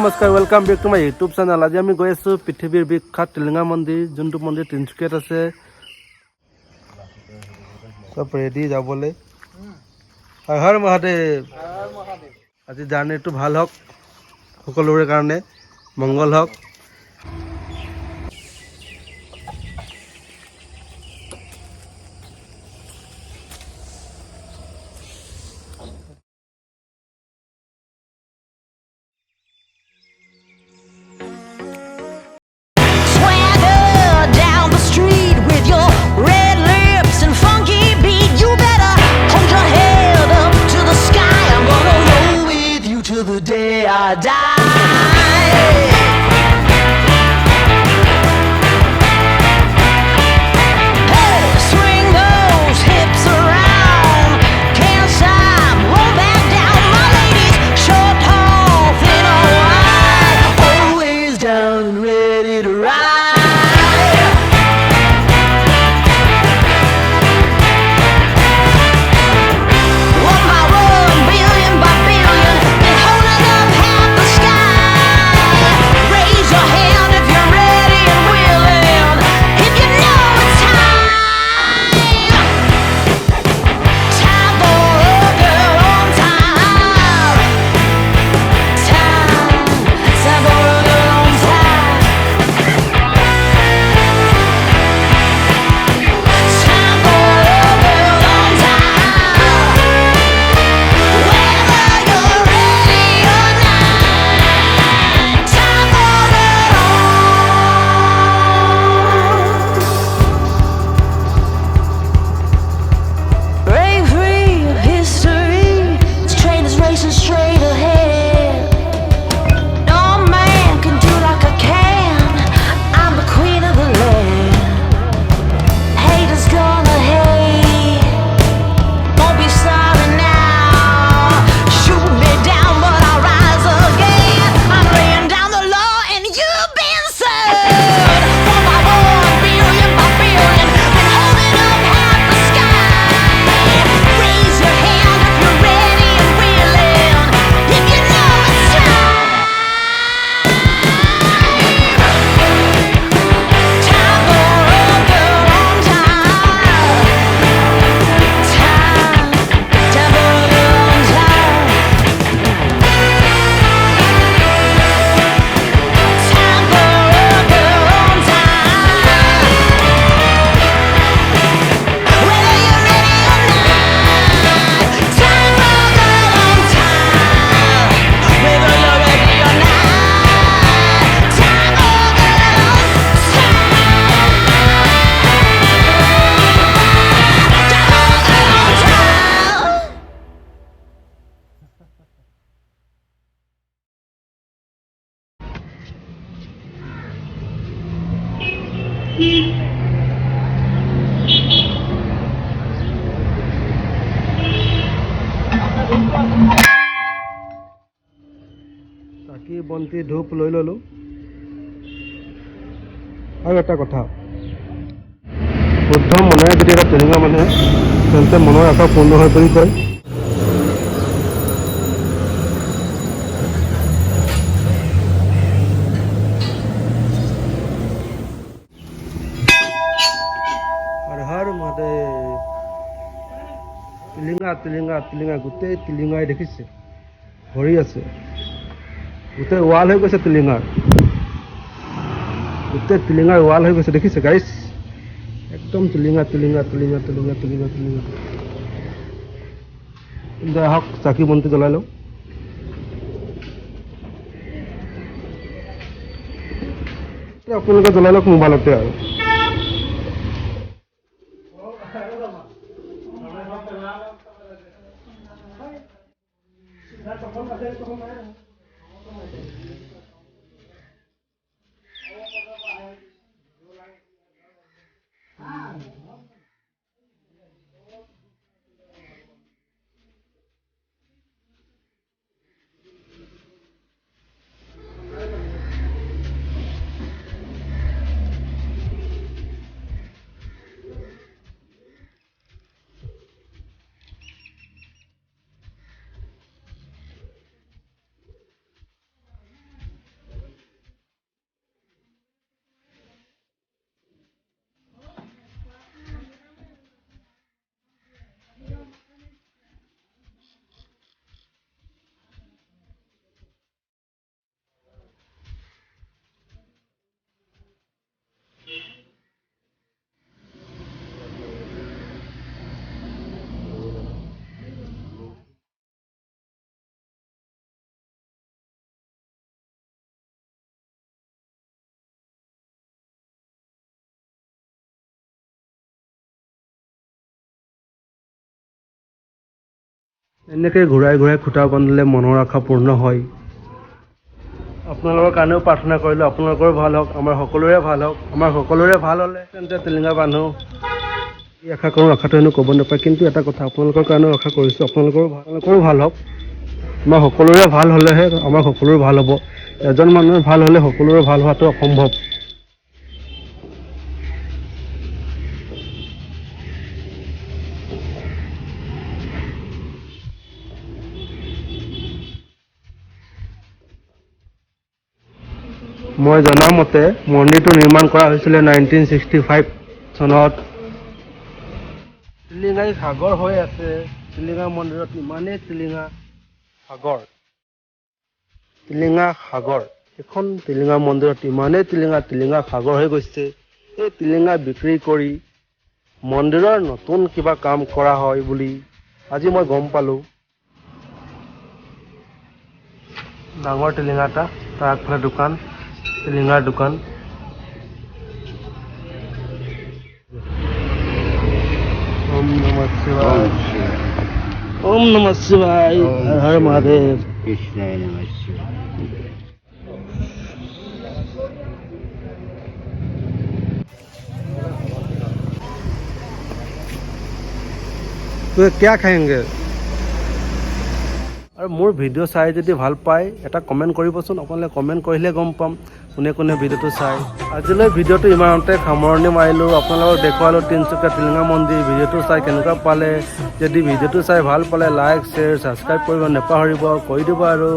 নমস্কাৰ, welcome back to my YouTube channel. আজি আমি গৈ আছোঁ পৃথিৱীৰ বিখ্যাত তিলিঙা মন্দিৰ, যোনটো মন্দিৰ তিনচুকীয়াত আছে। চব ৰেডি যাবলৈ। হৰ হৰ মহাদেৱ। আজি জাৰ্ণিটো ভাল হওক, সকলোৰে কাৰণে মংগল হওক। The day I die. Hey, swing those hips around. Can't stop, roll back down. My ladies, short, tall, thin or wide, always down and ready to ride. চাকি বন্তি ধূপ লৈ ল'লোঁ। আৰু এটা কথা, শুদ্ধ মনেৰে যদি এটা তিলিঙা মানুহে, তেন্তে মনৰ আশা পূৰ্ণ হয় বুলি কয়। হৰ হৰ মহাদেৱ। তিলিঙা তিলিঙা তিলিঙা, গোটেই তিলিঙাই দেখিছে, ভৰি আছে। গোটেই ৱাল হৈ গৈছে তিলিঙাৰ, গোটেই তিলিঙাৰ ৱাল হৈ গৈছে, দেখিছে গাইছ? একদম তিলিঙা তিলিঙা তিলিঙা তিলিঙা তিলিঙা তিলিঙা। দে আহক চাকি বন্তি জ্বলাই লওঁ। আপোনালোকে জ্বলাই লওক মোবাইলতে আৰু। এনেকৈ ঘূৰাই ঘূৰাই খুঁটা বান্ধিলে মনৰ আশা পূৰ্ণ হয়। আপোনালোকৰ কাৰণেও প্ৰাৰ্থনা কৰিলোঁ, আপোনালোকৰো ভাল হওক, আমাৰ সকলোৰে ভাল হওক। আমাৰ সকলোৰে ভাল হ'লে তেন্তে টিলিঙা বান্ধো। কি আশা কৰোঁ আশাটো হেনো ক'ব নাপায়, কিন্তু এটা কথা আপোনালোকৰ কাৰণেও আশা কৰিছোঁ, আপোনালোকৰো ভাল হওক। আমাৰ সকলোৰে ভাল হ'লেহে আমাৰ সকলোৰে ভাল হ'ব। এজন মানুহৰ ভাল হ'লে সকলোৰে ভাল হোৱাটো অসম্ভৱ। মই জনামতে মন্দিৰটো নিৰ্মাণ কৰা হৈছিলে 1965 চনত। টিলিঙাই সাগৰ হৈ আছে। টিলিঙা মন্দিৰত ইমানেই টিলিঙা সাগৰ। এখন টিলিঙা মন্দিৰত ইমানেই টিলিঙা সাগৰ হৈ গৈছে। এই টিলিঙা বিক্ৰী কৰি মন্দিৰৰ নতুন কিবা কাম কৰা হয় বুলি আজি মই গম পালোঁ। ডাঙৰ টিলিঙা এটা, তাৰ আগফালে দোকান, টিলিঙাৰ দোকান। ওম নমঃ শিৱায়। ওম নমঃ শিৱায়। হৰ হৰ মহাদেৱ। কৃষ্ণায় নমঃ শিৱায়। তো क्या खाएंगे? আৰু মোৰ ভিডিঅ' চাই যদি ভাল পায় এটা কমেণ্ট কৰিবচোন। আপোনালোকে কমেণ্ট কৰিলে গম পাম কোনে কোনে ভিডিঅ'টো চায়। আজিলৈ ভিডিঅ'টো ইমানতে সামৰণি মাৰিলোঁ। আপোনালোকক দেখুৱালোঁ তিনচুকীয়া টিলিঙা মন্দিৰ। ভিডিঅ'টো চাই কেনেকুৱা পালে? যদি ভিডিঅ'টো চাই ভাল পালে লাইক, শ্বেয়াৰ, ছাবস্ক্ৰাইব কৰিব নাপাহৰিব। কৰি দিব আৰু।